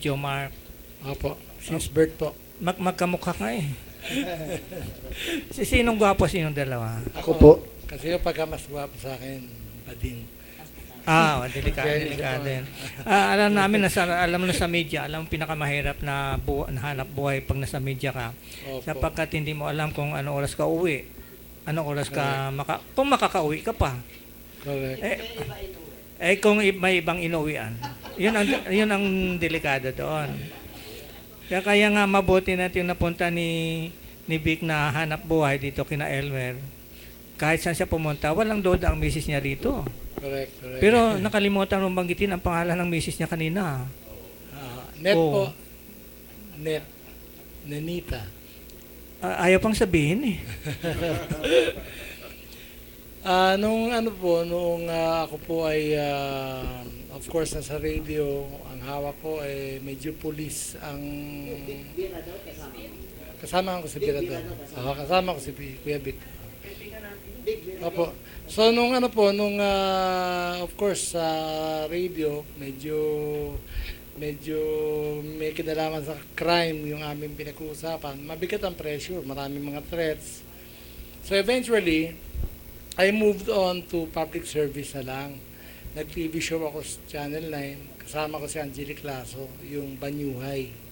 Jomar. Opo, since birth po. Magkamukha ka Sinong gwapo, sinong dalawa? Ako po. Kasi yung pagka mas gwapo sa akin, bading. Delikado yan. Alam namin, alam na sa media, alam mo pinakamahirap na hanap buhay pag nasa media ka. Opo. Sapagkat hindi mo alam kung anong oras ka uwi. Anong oras ka, kung makakauwi ka pa. Correct. Kung may ibang inuwian. Yun ang delikado doon. Kaya nga mabuti natin napunta ni Vic na hanap buhay dito kina Elmer. Kahit saan siya pumunta, walang doda ang misis niya rito. Correct. Pero nakalimutan mong banggitin ang pangalan ng misis niya kanina. Net po. Nenita. Ayaw pang sabihin Nung ano po, nung ako po ay, of course, nasa radio, ang hawak ko ay medyo police ang... Kasama ko si Birador. Kasama ko si Kuya Vic. Opo. So, nung ano po, nung, of course, sa radio, medyo may kinalaman sa crime yung aming pinag-uusapan. Mabigat ang pressure, maraming mga threats. So, eventually, I moved on to public service na lang. Nag-TV show ako sa Channel 9. Kasama ko si Angelic Lasso, yung Banyuhay.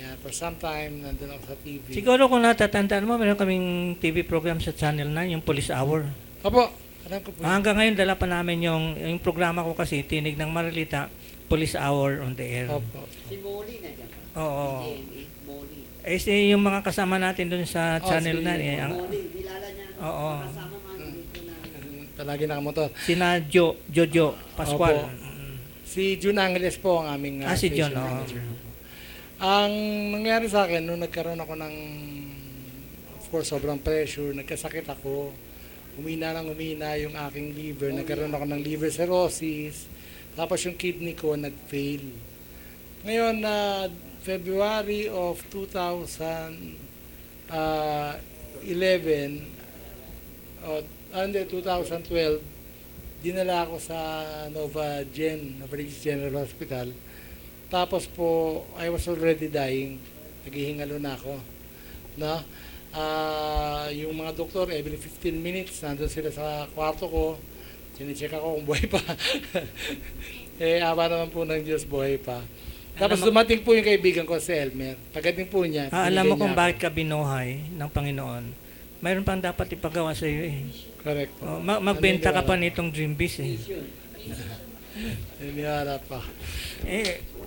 Yeah, for some time, nandun ako sa TV. Siguro kung natatandaan mo, meron kaming TV program sa Channel 9, yung Police Hour. Opo, alam ko po. Hanggang ngayon, dala pa namin yung programa ko kasi, Tinig ng Marilita, Police Hour on the air. Opo. Si Molly na dyan. Oo. Molly. Yung mga kasama natin dun sa Channel 9. Molly, kilala niya. Oo. Kasama mga dito na. Palagi nakamotor. Sina Jojo Pascual. Opo. Si June Angeles po ang aming si John, station manager. Ang nangyari sa akin, nung nagkaroon ako ng, of course, sobrang pressure, nagkasakit ako, humina yung aking liver, nagkaroon ako ng liver cirrhosis, tapos yung kidney ko nag-fail. Ngayon, February of 2011, 2012, dinala ako sa Nova Regis General Hospital. Tapos po, I was already dying. Naghihingalo na ako. No? Yung mga doktor, every 15 minutes, nandun sila sa kwarto ko. Sinicheck ako kung buhay pa. Awa naman po ng Diyos, buhay pa. Tapos dumating po yung kaibigan ko, si Elmer. Pagdating po niya, alam mo kung bakit ka binuhay ng Panginoon. Mayroon pang dapat ipagawa sa iyo eh. Correct po. Magbenta ka pa nitong Dream Biz eh. Iniharap pa.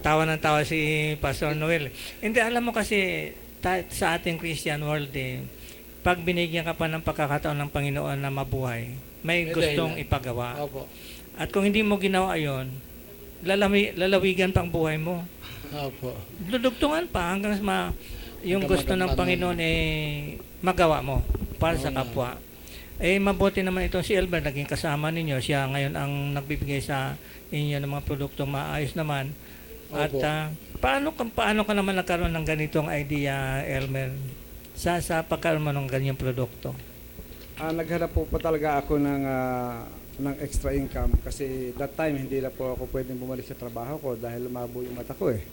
Tawa ng tawa si Pastor Noel. Hindi, alam mo kasi sa ating Christian world pag binigyan ka pa ng pagkakataon ng Panginoon na mabuhay, may gustong ipagawa. Opo. At kung hindi mo ginawa yon, lalawigan pang buhay mo. Opo. Dudugtungan pa hanggang yung gusto ng Panginoon magawa mo para sa kapwa. Mabuti naman itong si Elmer, naging kasama ninyo. Siya ngayon ang nagbibigay sa inyo ng mga produktong maayos naman. At paano ka naman nagkaroon ng ganitong idea, Elmer, sa pagkaroon mo ng ganyang produkto? Naghanap po talaga ako ng extra income kasi that time hindi na po ako pwedeng bumalik sa trabaho ko dahil lumabo yung mata ko eh.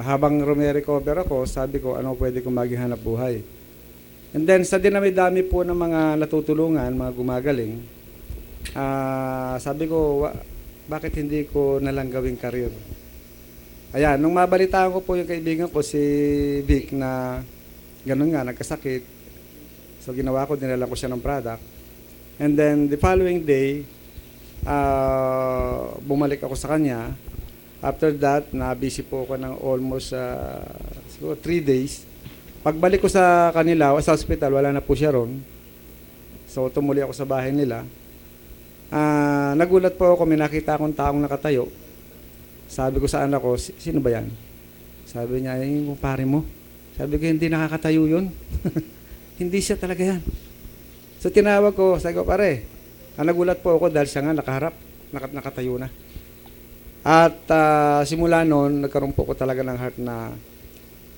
Habang rume-recover ako, sabi ko ano pwede kong maging hanap buhay. And then sa dinami-dami po ng mga natutulungan, mga gumagaling, sabi ko bakit hindi ko nalang gawing career. Ayan, nung mabalitaan ko po yung kaibigan ko si Vic na ganun nga, nagkasakit. So ginawa ko, dinala ko siya ng product. And then the following day, bumalik ako sa kanya. After that, na-busy po ako ng almost 3 days. Pagbalik ko sa kanila, sa hospital, wala na po siya ron. So tumuli ako sa bahay nila. Nagulat po ako, may nakita akong taong nakatayo. Sabi ko sa anak ko, sino ba yan? Sabi niya, yung pare mo. Sabi ko, hindi nakakatayo yun. Hindi siya talaga yan. So tinawag ko, sabi ko, pare, nagulat po ako dahil siya nga nakaharap, nakatayo na. At simula noon, nagkaroon po ko talaga ng heart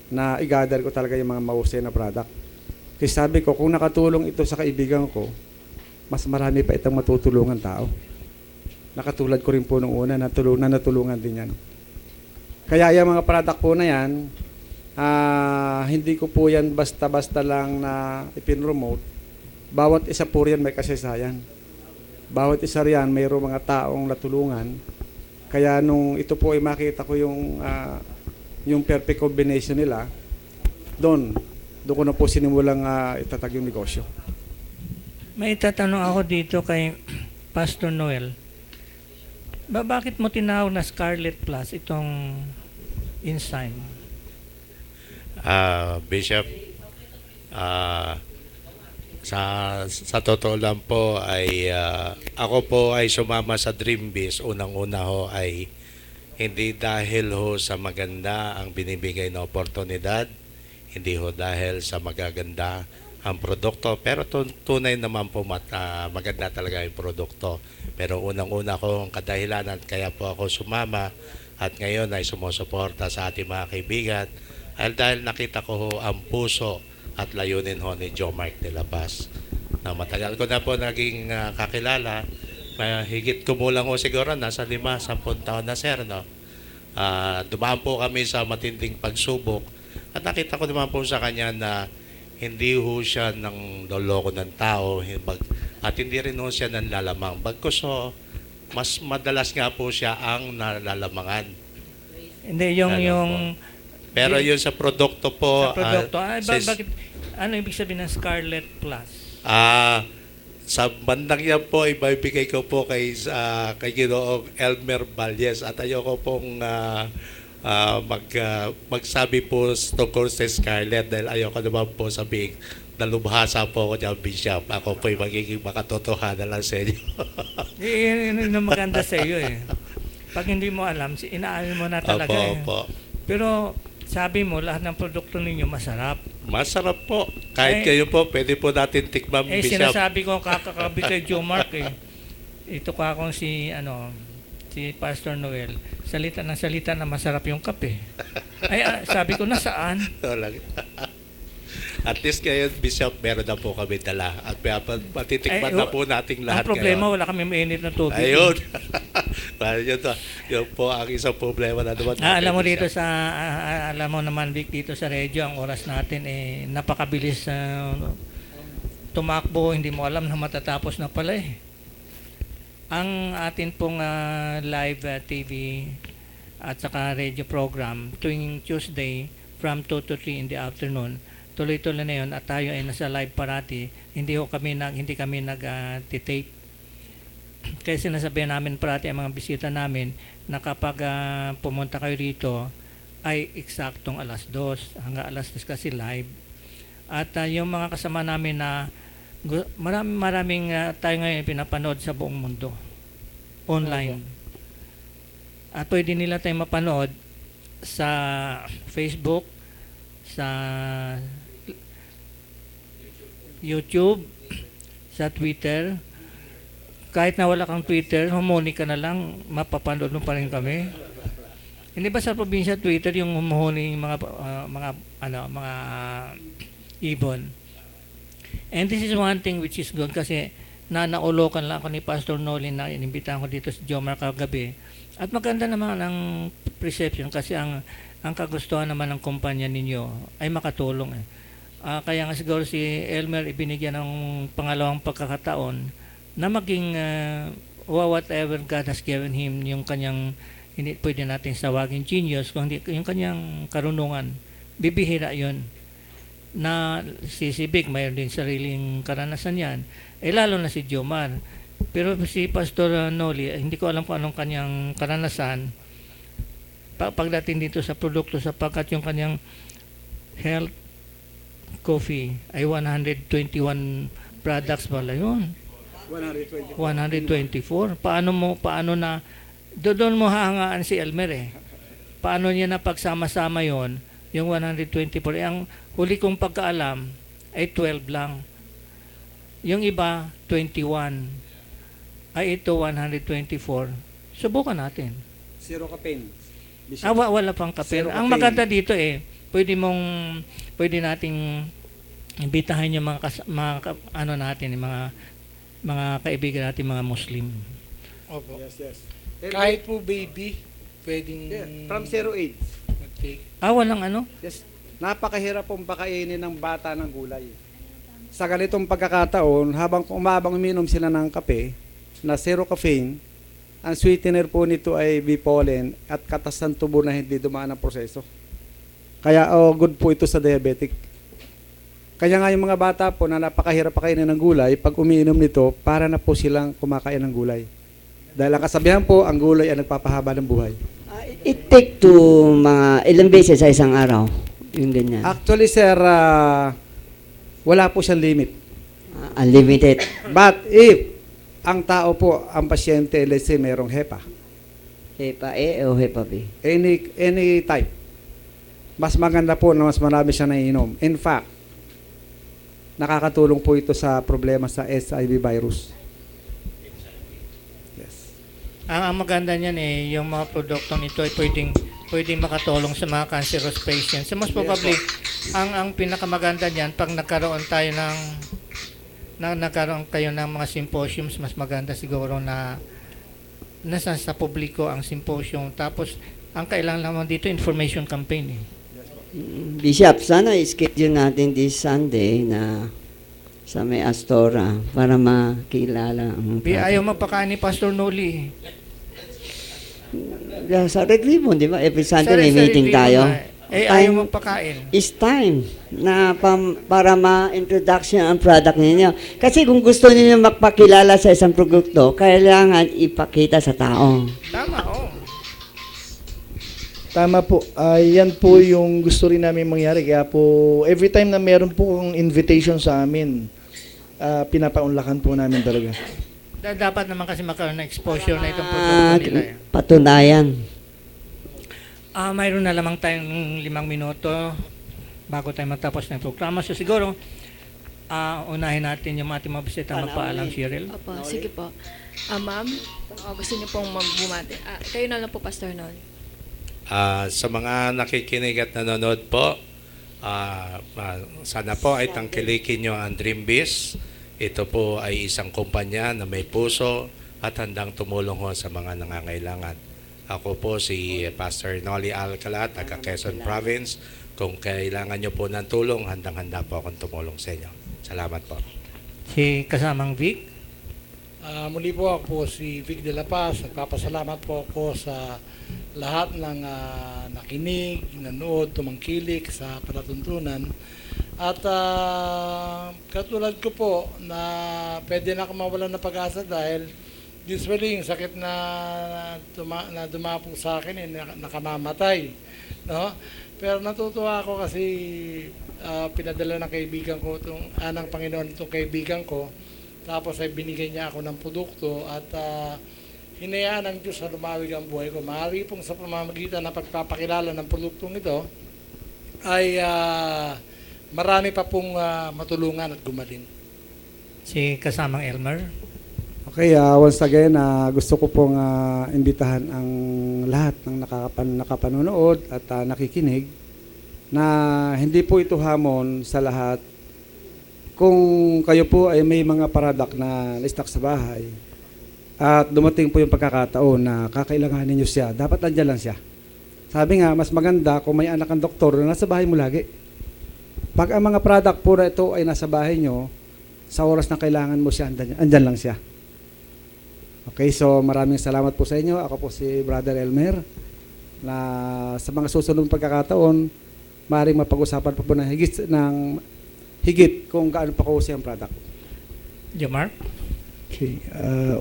na i-gather ko talaga yung mga mahusay na product. Kasi sabi ko, kung nakatulong ito sa kaibigan ko, mas marami pa itong matutulungan tao. Nakatulad ko rin po nung una, natulungan din yan. Kaya yung mga product po na yan, hindi ko po yan basta-basta lang na ipinromote. Bawat isa po riyan may kasaysayan. Bawat isa riyan mayroong mga taong natulungan. Kaya nung ito po ay makita ko yung perfect combination nila, doon ko na po sinimulang itatag yung negosyo. May tatanong ako dito kay Pastor Noel. Bakit mo tinawag na Scarlet Plus itong enzyme? Bishop, sa totoo lang po ay ako po ay sumama sa Dream Biz. Unang-una ho ay hindi dahil ho sa maganda ang binibigay na oportunidad, hindi ho dahil sa magaganda ang produkto. Pero tunay naman po maganda talaga yung produkto. Pero unang-una kong kadahilanan kaya po ako sumama at ngayon ay sumusuporta sa ating mga kaibigan dahil nakita ko ho ang puso at layunin ho ni Joe Mark de la Paz. Na matagal ko na po naging kakilala, higit kumulang ho siguro nasa 5-10 taon na sir, no? Dumaan po kami sa matinding pagsubok at nakita ko naman po sa kanya na hindi ho siya ng loloko ng tao at hindi rin ho siya ng lalamang. Bagkus ho, mas madalas nga po siya ang nalalamangan. Hindi, Pero yun sa produkto po. Sa produkto, bakit, ano ibig sabihin ng Scarlet Plus? Sa bandang yan po, ibibigay ko po kay Ginoong Elmer Valles at ayoko pong magsabi po tungkol sa Scarlett dahil ayoko naman po sabihin nalubhasa po ako dyan, Bishop. Ako po yung magiging makatotohanan lang sa inyo. Yun yung maganda sa iyo eh. Pag hindi mo alam, inaamin mo na talaga Opo. Pero sabi mo, lahat ng produkto ninyo masarap. Masarap po. Kahit kayo po, pwede po natin tikman, Bishop. Sinasabi ko kakakabi kay Joe Mark eh. Ito ko akong si Pastor Noel, salita na masarap yung kape. Sabi ko, nasaan? At least ngayon, Bishop, meron na po kami dala. At patitikman na po nating lahat. Ang problema, wala kami mainit na tubig. Ayun. Yun po ang isang problema na naman. Alam mo dito alam mo naman, Vic, dito sa radio, ang oras natin napakabilis tumakbo. Hindi mo alam na matatapos na pala eh. Ang atin pong live TV at saka radio program tuwing Tuesday from 2 to 3 in the afternoon, tuloy-tuloy na yun at tayo ay nasa live parati. Hindi kami nag-tape. Kaya sinasabihan namin parati ang mga bisita namin na kapag pumunta kayo dito ay eksaktong 2:00 hanggang 2:00 kasi live. At yung mga kasama namin na maraming tayo ngayon pinapanood sa buong mundo online. At pwede nila tayo mapanood sa Facebook, sa YouTube, sa Twitter. Kahit na wala kang Twitter, humuni ka na lang, mapapanood mo pa rin kami. Hindi ba sa probinsya Twitter yung humuhuni yung mga ibon? And this is one thing which is good kasi naulokan lang ako ni Pastor Nolin na inimbitahan ko dito sa Joe Mark kagabi. At maganda naman ang perception kasi ang kagustuhan naman ng kumpanya ninyo ay makatulong eh. Kaya nga siguro si Elmer ibinigyan ng pangalawang pagkakataon na maging whatever God has given him, yung kanyang hindi pwede natin sawagin genius, kung hindi yung kanyang karunungan, bibihira yun. Na si Vic mayroon din sariling karanasan yan, lalo na si Jomar. Pero si Pastor Noli, hindi ko alam kung anong kanyang karanasan pagdating dito sa produkto sapagkat yung kanyang health coffee ay 121 products pala yun. 124. Paano na doon mo hahangaan si Elmer eh. Paano niya na pagsama-sama yon yung 124. Ang huli kong pagkaalam ay 12 lang. Yung iba 21. Ay ito 124. Subukan natin. Zero caffeine. Wala pang kape. Ang maganda dito pwede nating imbitahan yung mga kaibigan natin mga Muslim. Opo. Yes. Kahit po baby, pwedeng from 0 age. mag-take. Walang Yes. Napakahirap pong pakainin ng bata ng gulay. Sa ganitong pagkakataon, habang uminom sila ng kape na zero caffeine, ang sweetener po nito ay bee pollen at katas ng tubo na hindi dumaan ang proseso. Kaya good po ito sa diabetic. Kaya nga yung mga bata po na napakahirap pakainin ng gulay, pag umiinom nito, para na po silang kumakain ng gulay. Dahil ang kasabihan po, ang gulay ay nagpapahaba ng buhay. It take to mga ilang beses sa isang araw, yung ganyan. Actually, sir, wala po siyang limit. Unlimited. But if ang tao po, ang pasyente, let's say, merong HEPA. HEPA A o HEPA B? Any type. Mas maganda po na mas marami siya naiinom. In fact, nakakatulong po ito sa problema sa SIV virus. Yes. Ang maganda niyan yung mga produkto nito ay pwedeng makatulong sa mga cancerous patients. So most probably, ang pinakamaganda niyan, pag nagkaroon kayo ng mga symposiums, mas maganda siguro na nasa sa publiko ang symposium. Tapos, ang kailangan naman dito, information campaign. Bishop, sana schedule natin this Sunday na sa may Astora para makilala ang Ayaw magpakain ni Pastor Noli. Sa Red Ribbon, di ba? Every Sunday may Sa meeting Red tayo. Ribbon, ayaw magpakain. It's time na para ma-introduction ang product ninyo. Kasi kung gusto niyo magpakilala sa isang produkto, kailangan ipakita sa tao. Tama, Tama po. Yan po yung gusto rin namin mangyari. Kaya po, every time na meron po kong invitation sa amin, pinapaunlakan po namin talaga. Dapat naman kasi magkaroon ng exposure na itong produkto nila. Patunayan. Mayroon na lamang tayong 5 minuto bago tayo matapos ng programa. So siguro, unahin natin yung ating mga bisita magpaalam, Cheryl. Opo, sige po. Ma'am, gusto niyo pong magbumati. Kayo na lang po, Pastor Non. Sa mga nakikinig at nanonood po, sana po ay tangkilikin nyo ang Dreambiz. Ito po ay isang kumpanya na may puso at handang tumulong ho sa mga nangangailangan. Ako po si Pastor Noli Alcala, taga Quezon Province. Kung kailangan nyo po ng tulong, handang-handa po akong tumulong sa inyo. Salamat po. Si kasamang Vic. Muli po ako si Vic de la Paz. Nagpapasalamat po ako sa lahat ng nakinig, nanood, tumangkilik sa palatuntunan. At katulad ko po na pwede na ako mawalan ng pag-asa dahil usually yung sakit na dumapo sa akin nakamamatay. No? Pero natutuwa ako kasi pinadala ng kaibigan ko, ng Panginoon itong kaibigan ko. Tapos ay binigay niya ako ng produkto at hinayaan ng Diyos na lumawig ang buhay ko. Maaari pong sa pamamagitan ng pagpapakilala ng produktong ito ay marami pa pong matulungan at gumaling. Si kasamang Elmer. Okay, once again, gusto ko pong imbitahan ang lahat ng nakapanonood at nakikinig na hindi po ito hamon sa lahat. Kung kayo po ay may mga product na stock sa bahay at dumating po yung pagkakataon na kakailanganin nyo siya, dapat nandiyan lang siya. Sabi nga, mas maganda kung may anak ang doktor na nasa bahay mo lagi. Pag ang mga product po na ito ay nasa bahay nyo, sa oras na kailangan mo siya, andyan lang siya. Okay, so maraming salamat po sa inyo. Ako po si Brother Elmer na sa mga susunod pagkakataon, maaaring mapag-usapan po na higit kung gaano pa kahusay ang product. Jomar? Okay.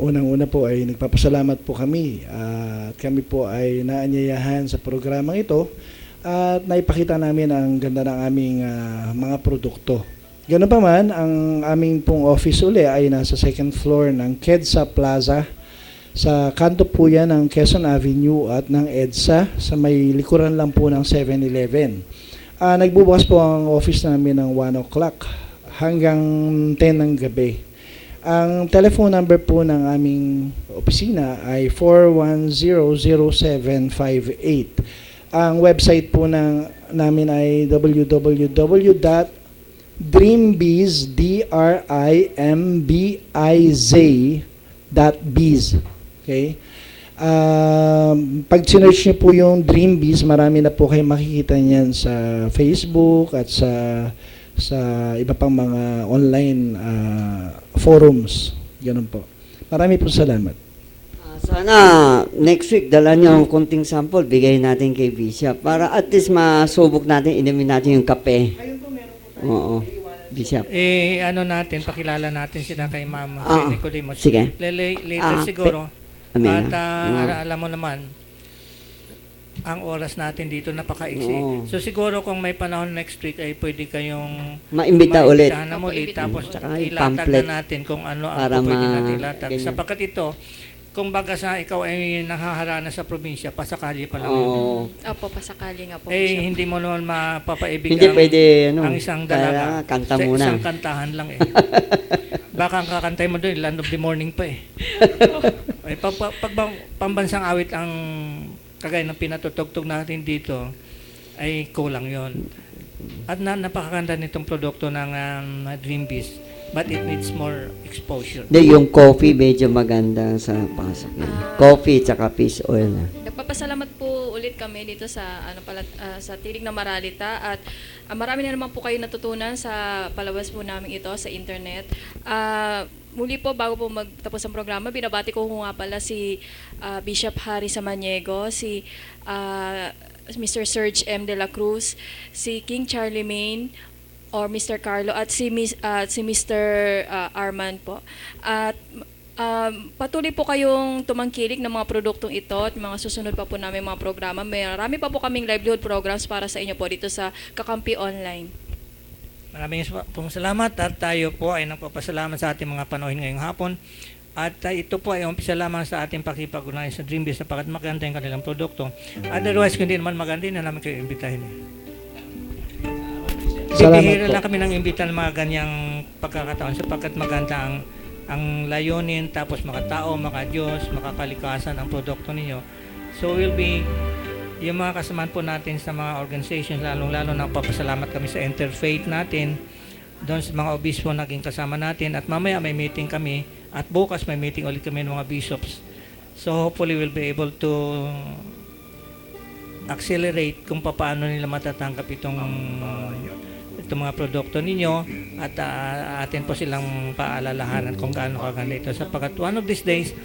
Unang-una po ay nagpapasalamat po kami at kami po ay naanyayahan sa programang ito at naipakita namin ang ganda ng aming mga produkto. Ganun pa man, ang aming pong office uli ay nasa second floor ng KEDSA Plaza. Sa kanto po yan ng Quezon Avenue at ng EDSA sa may likuran lang po ng 7-Eleven. Nagbubukas po ang office namin ng 1 o'clock hanggang 10 ng gabi. Ang telephone number po ng aming opisina ay 4100758. Ang website po namin ay www.dreambiz.biz. Okay? Pag sinearch niyo po yung Dreambiz, marami na po kayo makikita niyan sa Facebook at sa iba pang mga online forums. Ganun po. Marami po salamat. Sana next week dala niyo ang konting sample, bigay natin kay Bishop para at least masubok natin, inumin natin yung kape. Oo. Bishop. Pakilala natin sila kay Ma'am Nicodemus. Sige. Later siguro. At alam mo naman, ang oras natin dito napakaiksi. So siguro kung may panahon next week ay pwede kayong maimbita ulit. Tapos ilatag na natin kung ano ang pwede natin ilatag. Sapagkat ito, kung baga sa ikaw ay nakaharana sa probinsya, pasakali pa lang Oo. yun. Opo, pasakali nga po. Eh, Bishop. hindi mo naman mapapaibig Hindi pwede, ang isang dalaga. kaya kanta sa muna. isang kantahan lang eh. Baka ang kakantay mo doon, Land of the Morning pa eh. Ay, pambansang awit ang kagaya ng pinatutugtog natin dito, ay kulang yon. At napakaganda nitong produkto ng Dream Beast, but it needs more exposure. Hindi, yung coffee medyo maganda sa pasok. Coffee tsaka fish oil. Nagpapasalamat po ulit kami dito sa sa Tinig na Maralita at marami na naman po kayo natutunan sa palabas po namin ito sa internet. Muli po, bago po magtapos ang programa, binabati ko nga pala si Bishop Harry Samaniego, si Mr. Serge M. De La Cruz, si King Charlemagne, or Mr. Carlo, at si Mr. Arman po. At patuloy po kayong tumangkilik ng mga produktong ito at mga susunod pa po namin mga programa. Marami pa po kaming livelihood programs para sa inyo po dito sa Kakampi Online. Maraming pong salamat at tayo po ay nagpapasalamat sa ating mga panauhin ngayong hapon. At ito po ay umpisa lamang sa ating pakipag-ugnayan sa Dream Beast sapagkat maganda yung kanilang produkto. Otherwise, kung hindi naman maganda, hindi na namin kayo imbitahin. Bibihira lang kami ng imbita ng mga ganyang pagkakataon sapagkat maganda ang layunin, tapos makatao, maka-Diyos, makakalikasan ang produkto ninyo. So we'll be, yung mga kasamahan po natin sa mga organizations, lalong-lalo na papasalamat kami sa interfaith natin, doon sa mga obispo naging kasama natin, at mamaya may meeting kami, at bukas may meeting ulit kami ng mga bishops. So hopefully we'll be able to accelerate kung paano nila matatanggap itong mga produkto ninyo at atin po silang paalalahanan kung gaano kaganda ito sapagkat one of these days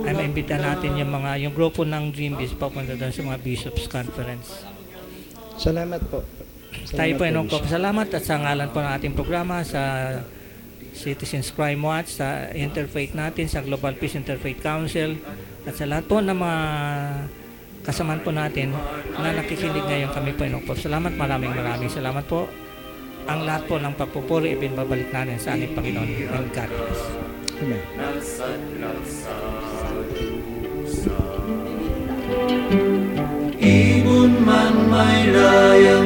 ay maimbita natin yung grupo ng Dream Beast papunta doon sa mga Bishops Conference. Salamat po. Tayo po ay nagpapasalamat at sa ngalan po ng ating programa sa Citizens Crime Watch, sa Interfaith natin, sa Global Peace Interfaith Council at sa lahat po ng mga kasamaan po natin na nakikinig ngayon, kami po ay nagpapasalamat. Maraming salamat po. Ang lahat po ng pagpupuri ibinabalik natin sa ating Panginoon. And God bless. Amen. Ibon man may layang